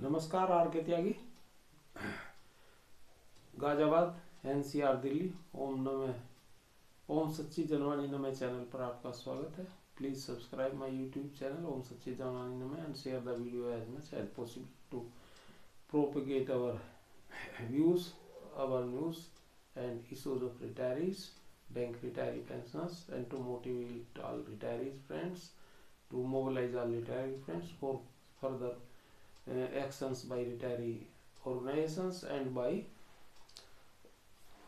नमस्कार R K Tyagi, Ghaziabad NCR Delhi. Om Sachchi Janvani Namah channel पर आपका स्वागत है। Please subscribe my YouTube channel Om Sachchi Janvani Namah and share the video as much as possible to propagate our views, our news and issues of retirees, bank retiree pensioners, and to motivate all retirees friends, to mobilize all retiree friends for further actions by retiree organizations and by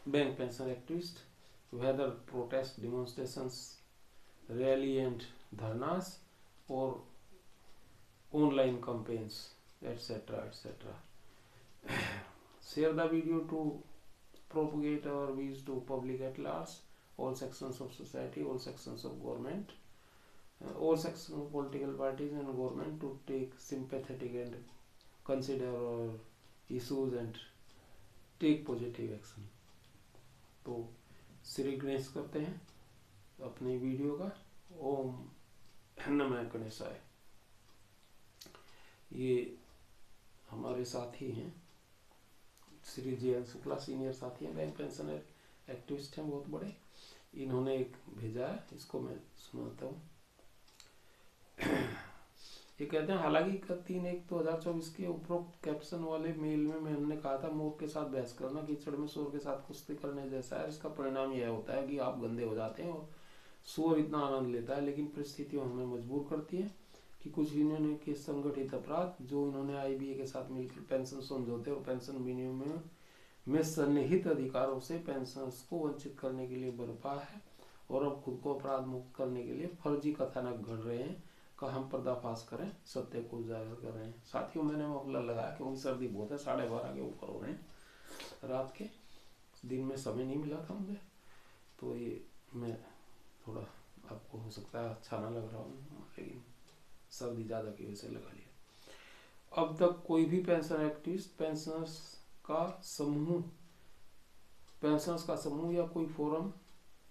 bank pension activists, whether protest demonstrations, rally and dharnas, or online campaigns, etc., etc. Share the video to propagate our views to public at large, all sections of society, all sections of government, all sections of political parties and government to take sympathetic and consider our issues and take positive action. तो श्री गणेश करते हैं अपने video का। ओम नमः गणेशाय। ये हमारे साथी हैं श्री जे.एल. शुक्ला, सीनियर साथी हैं, बैंक पेंशनर एक्टिविस्ट हैं बहुत बड़े। इन्होंने एक भेजा है, इसको मैं सुनाता हूँ। ये कहते हैं, हालांकि 3/1/2024 के उपरोक्त कैप्शन वाले मेल में हमने कहा था मोर के साथ बहस करना कीचड़ में सूअर के साथ कुश्ती करने जैसा है। इसका परिणाम यह होता है कि आप गंदे हो जाते हैं और सूअर इतना आनंद लेता है, लेकिन परिस्थितियों हमें मजबूर करती है कि कुछ यूनियन के संगठित अपराध जो इन्होंने आईबीए के साथ मिलकर पेंशन समझौते और पेंशन विनियमन में सन्निहित अधिकारों से पेंशनर्स को वंचित करने के लिए बर्पा है और अब खुद को अपराध मुक्त करने के लिए फर्जी कथानक घड़ रहे हैं का हम पर्दाफाश करें, सत्य को उजागर कर रहे हैं। साथियों, मैंने मफलर लगाया क्योंकि सर्दी बहुत है, 12:30 के ऊपर हो रहे हैं रात के। दिन में समय नहीं मिला था मुझे, तो ये मैं थोड़ा, आपको हो सकता है अच्छा ना लग रहा हूँ, लेकिन सर्दी ज़्यादा की वजह से लगा लिया। अब तक कोई भी पेंशन एक्टिविस्ट पेंशनर्स का समूह या कोई फोरम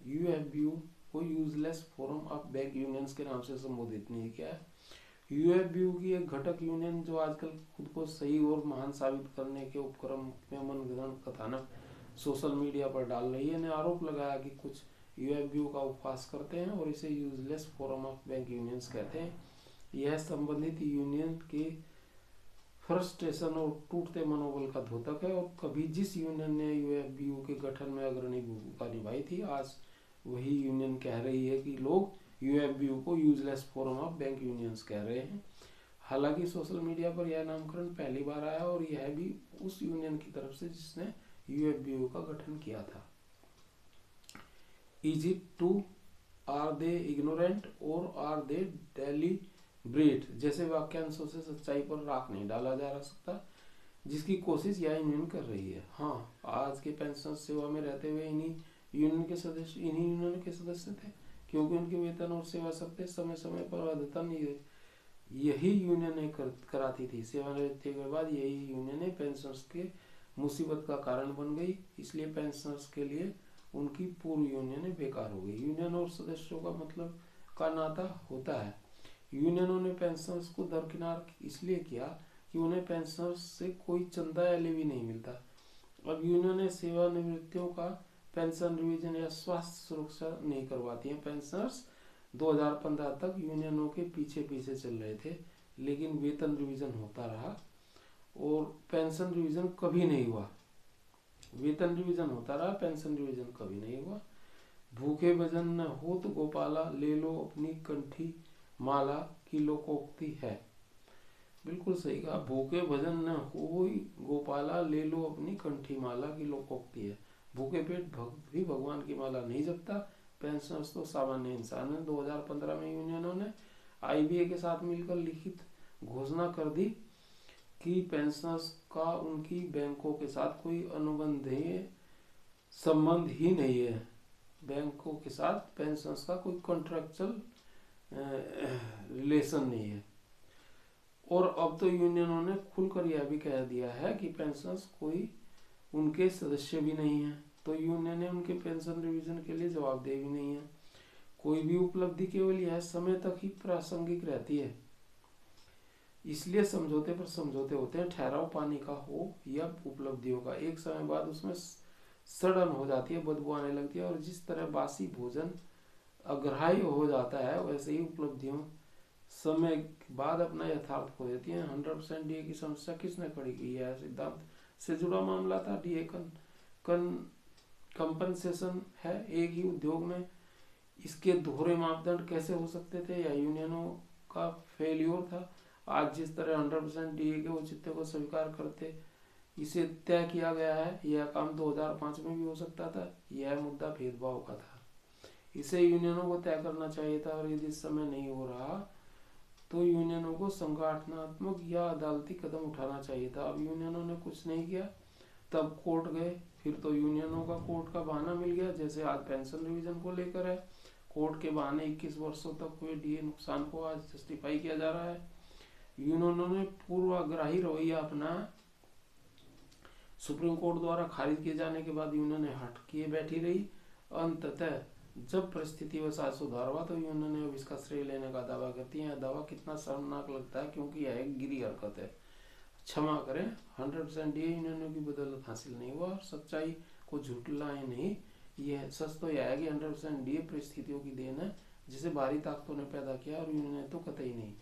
यूएफबीयू को useless forum of bank unions के नाम से संबोधित नहीं किया है। यूएफबीयू की एक घटक यूनियन जो आजकल खुद को सही और महान साबित करने के उपक्रम में मनगढ़ंत कथानक सोशल मीडिया पर डाल रही है, ने आरोप लगाया कि कुछ यूएफबीयू का उपहास करते हैं और इसे useless forum of bank unions कहते हैं। यह संबंधित यूनियन के फ्रस्ट्रेशन और टूटते मनोबल का द्योतक है और कभी जिस यूनियन ने यूएफबीयू के गठन में अग्रणी भूमिका निभाई थी, आज वही यूनियन कह रही है कि लोग यूएफबीयू को useless forum of bank unions कह रहे हैं। हालांकि सोशल मीडिया पर यह नामकरण पहली बार आया और यह भी उस यूनियन की तरफ से जिसने यूएफबीयू का गठन किया था। Is it to, are they ignorant और आर दे डेलिब्रेट जैसे वाक्यांशों से सच्चाई पर राख नहीं डाला जा सकता, जिसकी कोशिश यह यूनियन कर रही है। हाँ, आज के पेंशन सेवा में रहते हुए इन्हीं यूनियन के सदस्य थे, क्योंकि उनके वेतन और सेवा शर्तें समय समय पर अद्यतन यही यूनियन कराती थी। सेवानिवृत्ति के बाद यही यूनियन पेंशनर्स के मुसीबत का कारण बन गई, इसलिए पेंशनर्स के लिए उनकी पूर्व यूनियन बेकार हो गई। यूनियन और सदस्यों का मतलब का नाता होता है। यूनियनों ने पेंशनर्स को दरकिनार इसलिए किया कि उन्हें पेंशनर्स से कोई चंदा या लेवी नहीं मिलता। अब यूनियन ने सेवानिवृत्तियों का पेंशन रिवीजन या स्वास्थ्य सुरक्षा नहीं करवाती हैं। पेंशनर्स 2015 तक यूनियनों के पीछे चल रहे थे, लेकिन वेतन रिवीजन होता रहा और पेंशन रिवीजन कभी नहीं हुआ। वेतन रिवीजन होता रहा, पेंशन रिवीजन कभी नहीं हुआ। भूखे भजन न हो तो गोपाला ले लो अपनी कंठी माला की लोकोक्ति है। बिल्कुल सही कहा, भूखे भजन न हो गोपाला ले लो अपनी कंठी माला की लोकोक्ति है। भूखे पेट भी भगवान की माला नहीं जपता। पेंशनर्स तो सामान्य इंसान है। 2015 में यूनियनों ने आईबीए के साथ मिलकर लिखित घोषणा कर दी कि पेंशनर्स का उनकी बैंकों के साथ कोई अनुबंधीय संबंध ही नहीं है। बैंकों के साथ पेंशनर्स का कोई कॉन्ट्रैक्चुअल रिलेशन नहीं है। और अब तो यूनियनों ने खुलकर यह भी कह दिया है कि पेंशनर्स कोई उनके सदस्य भी नहीं है, तो यूनियन ने उनके पेंशन रिवीजन के लिए जवाबदेह भी नहीं है। कोई भी उपलब्धि केवल यह समय तक ही प्रासंगिक रहती है। इसलिए समझौते पर समझौते होते हैं, ठहराव पानी का हो या उपलब्धियों का। एक समय बाद उसमें सड़न हो जाती है, बदबू आने लगती है, और जिस तरह बासी भोजन अग्राह्य हो जाता है, वैसे ही उपलब्धियों समय बाद अपना यथार्थ खो देती है। 100% डीए की समस्या किसने खड़ी की है? सिद्धांत से जुड़ा मामला था। डीए कंपनसेशन है। एक ही उद्योग में इसके दोहरे मापदंड कैसे हो सकते थे? या यूनियनों का फेल्योर था? आज जिस तरह 100% डीए के औचित्य को स्वीकार करते इसे तय किया गया है, यह काम 2005 में भी हो सकता था। यह मुद्दा भेदभाव का था, इसे यूनियनों को तय करना चाहिए था, और यदि इस समय नहीं हो रहा तो यूनियनों को संगठनात्मक या अदालती कदम उठाना चाहिए था। अब यूनियनों ने कुछ नहीं किया, तब कोर्ट गए, फिर तो यूनियनों का कोर्ट का बहाना मिल गया। जैसे आज पेंशन रिवीजन को लेकर है, कोर्ट के बहाने 21 वर्षों तक हुए डीए नुकसान को आज जस्टिफाई किया जा रहा है। यूनियनों ने पूर्वाग्रही रवैया अपना सुप्रीम कोर्ट द्वारा खारिज किए जाने के बाद यूनियन हट किए बैठी रही। अंततः जब परिस्थिति वसात सुधार हुआ तो यूनियन ने अब इसका श्रेय लेने का दावा करती है। दावा कितना शर्मनाक लगता है, क्योंकि यह एक गिरी हरकत है। क्षमा करें, 100% डीए यूनियनों की बदौलत हासिल नहीं हुआ, और सच्चाई को झुठलाएं नहीं। यह सच तो यह है कि 100% डीए परिस्थितियों की देन है, जिसे बाहरी ताकतों ने पैदा किया, और यूनियन ने तो कतई नहीं।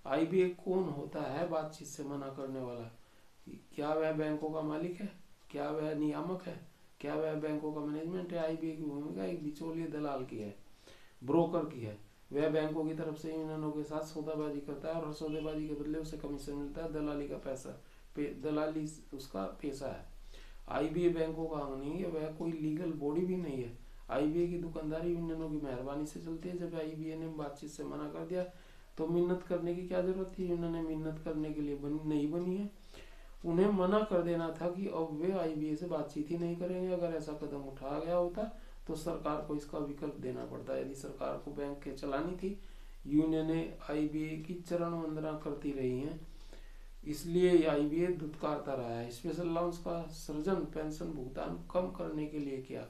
आईबीए कौन होता है बातचीत से मना करने वाला? क्या वह बैंकों का मालिक है? क्या वह नियामक है? क्या वह बैंकों का मैनेजमेंट है? आईबीए की भूमिका एक बिचौलिए दलाल की है, ब्रोकर की है। वह बैंकों की तरफ से यूनियनों के साथ सौदेबाजी करता है, और सौदेबाजी के बदले उसे कमीशन मिलता है। दलाली का पैसा, दलाली उसका पैसा है। आईबीए बैंकों का अंग नहीं है, वह कोई लीगल बॉडी भी नहीं है। आईबीए की दुकानदारी यूनियनों की मेहरबानी से चलती है। जब आईबीए ने बातचीत से मना कर दिया तो मिन्नत करने की क्या जरूरत थी? यूनियन ने मिन्नत करने के लिए नहीं बनी है। उन्हें मना कर देना था कि अब वे आईबीए से बातचीत ही नहीं करेंगे। अगर ऐसा कदम उठाया गया होता तो सरकार को इसका विकल्प देना पड़ता। यदि सरकार को बैंक के चलानी थी, यूनियन ने आईबीए की चरण वंदना करती रही हैं, इसलिए आईबीए धुतकारता रहा है। स्पेशल अलाउंस का सृजन पेंशन भुगतान कम करने के लिए किया।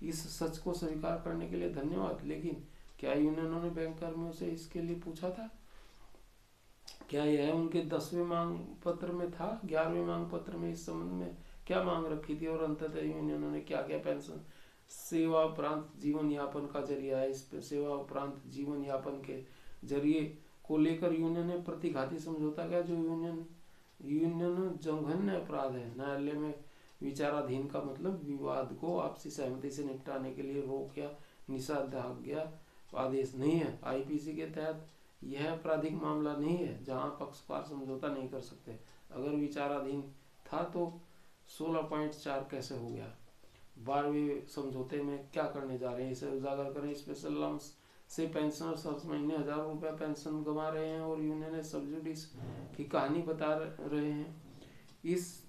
इस सच को स्वीकार करने के लिए धन्यवाद, लेकिन क्या यूनियनों ने बैंक कर्मियों से इसके लिए पूछा था? क्या यह उनके 10वें मांग पत्र में था? 11वें मांग पत्र में इस संबंध में क्या मांग रखी थी? और अंततः यूनियनों ने क्या क्या पेंशन सेवा उपरांत जीवन यापन का जरिया है, इस सेवा उपरांत जीवन यापन के जरिए को लेकर यूनियन ने प्रतिघाती समझौता किया, जो यूनियन जघन्य अपराध है। न्यायालय में विचाराधीन का मतलब विवाद को आपसी सहमति से निपटाने के लिए रोक या निषेधाज्ञा आदेश नहीं है। आईपीसी के तहत यह आपराधिक मामला नहीं है जहां पक्षकार समझौता नहीं कर सकते। अगर विचाराधीन था तो 16.4 कैसे हो गया? 12वें समझौते में क्या करने जा रहे हैं, इसे उजागर करें। स्पेशल अलाउंस से पेंशनर्स हर महीने 1000 रुपया पेंशन गंवा रहे हैं, और यूनियन सब्सिडीज की कहानी बता रहे हैं। इस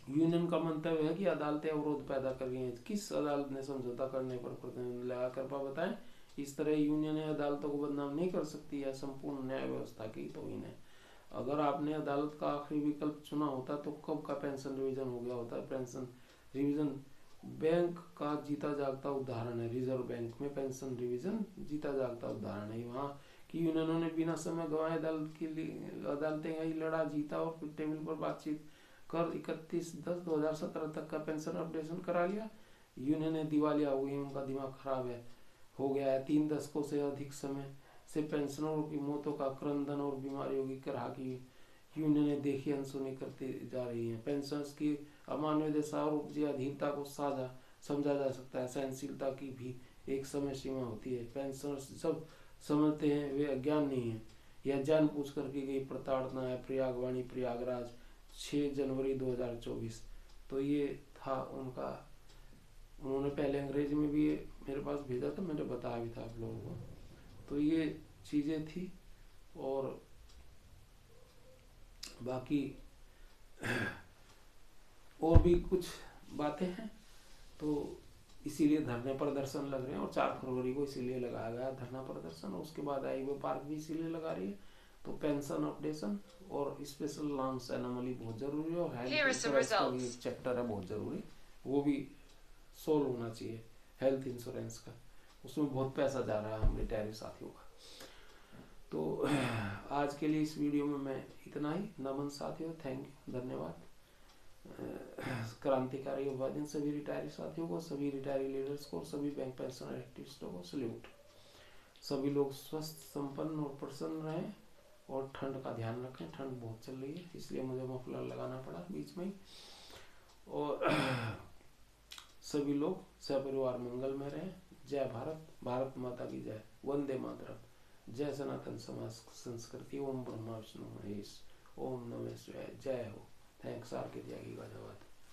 यूनियन का मंतव्य है कि अदालतें अवरोध पैदा कर रही हैं। किस अदालत ने समझौता करने पर प्रतिबंध लगा? कृपया बताएं। इस तरह यूनियन अदालतों को बदनाम नहीं कर सकती है संपूर्ण न्याय व्यवस्था की तौहीन है। अगर आपने अदालत का आखिरी विकल्प चुना होता तो कब का पेंशन रिवीजन हो गया होता? पेंशन रिवीजन बैंक का जीता जागता उदाहरण है। रिजर्व बैंक में पेंशन रिवीजन जीता जागता उदाहरण है। वहाँ की यूनियनों ने बिना समय गंवाए अदालतें गई, लड़ा, जीता, और फिर टेबल पर बातचीत कर 31/10/2017 तक का पेंशन अपडेशन करा लिया। यूनियन ने दिवालिया हो गई, उनका दिमाग खराब हो गया है। 3 दशकों से अधिक समय से पेंशनरों की मौतों का क्रंदन और बीमारियों की करहा की यूनियन ने देखी अनसुनी करती जा रही है। पेंशनर्स की अमानवीय दशा और उपजी अधीनता को साझा समझा जा सकता है। सहनशीलता की भी एक समय सीमा होती है। पेंशनर्स सब समझते हैं, वे अज्ञान नहीं है। यह जानबूझ कर की गई प्रताड़ना है। प्रयागवाणी, प्रयागराज, 6 जनवरी 2024। तो ये था उनका। उन्होंने पहले अंग्रेजी में भी मेरे पास भेजा था, मैंने बताया भी था आप लोगों को। तो ये चीजें थी, और बाकी और भी कुछ बातें हैं। तो इसीलिए धरने प्रदर्शन लग रहे हैं, और 4 फरवरी को इसीलिए लगाया गया धरना प्रदर्शन। उसके बाद आईबीए पार्क भी इसीलिए लगा रही है। तो पेंशन अपडेशन और स्पेशल अलाउंस एनोमली बहुत जरूरी है, और हेल्थ इंश्योरेंस का भी एक चैप्टर है बहुत जरूरी, वो भी सोल्व होना चाहिए। हेल्थ इंश्योरेंस का, उसमें बहुत पैसा जा रहा है हम रिटायरी साथियों का। तो आज के लिए इस वीडियो में मैं इतना ही। नमन साथियों, थैंक यू, धन्यवाद। क्रांतिकारी युवा दिन सभी रिटायरी साथियों को, सभी रिटायरी लीडर्स को और सभी बैंक पेंशनर एक्टिविस्टों को सल्यूट। सभी लोग स्वस्थ, संपन्न और प्रसन्न रहें और ठंड का ध्यान रखें। ठंड बहुत चल रही है, इसलिए मुझे मफलर लगाना पड़ा बीच में ही। और सभी लोग सपरिवार मंगल में रहें। जय भारत, भारत माता की जय, वंदे मातरम, जय सनातन समाज संस्कृति, ओम ब्रह्मा विष्णु महेश, ओम नमः शिवाय, जय हो। Thanks, are K Tyagi गाजावाद।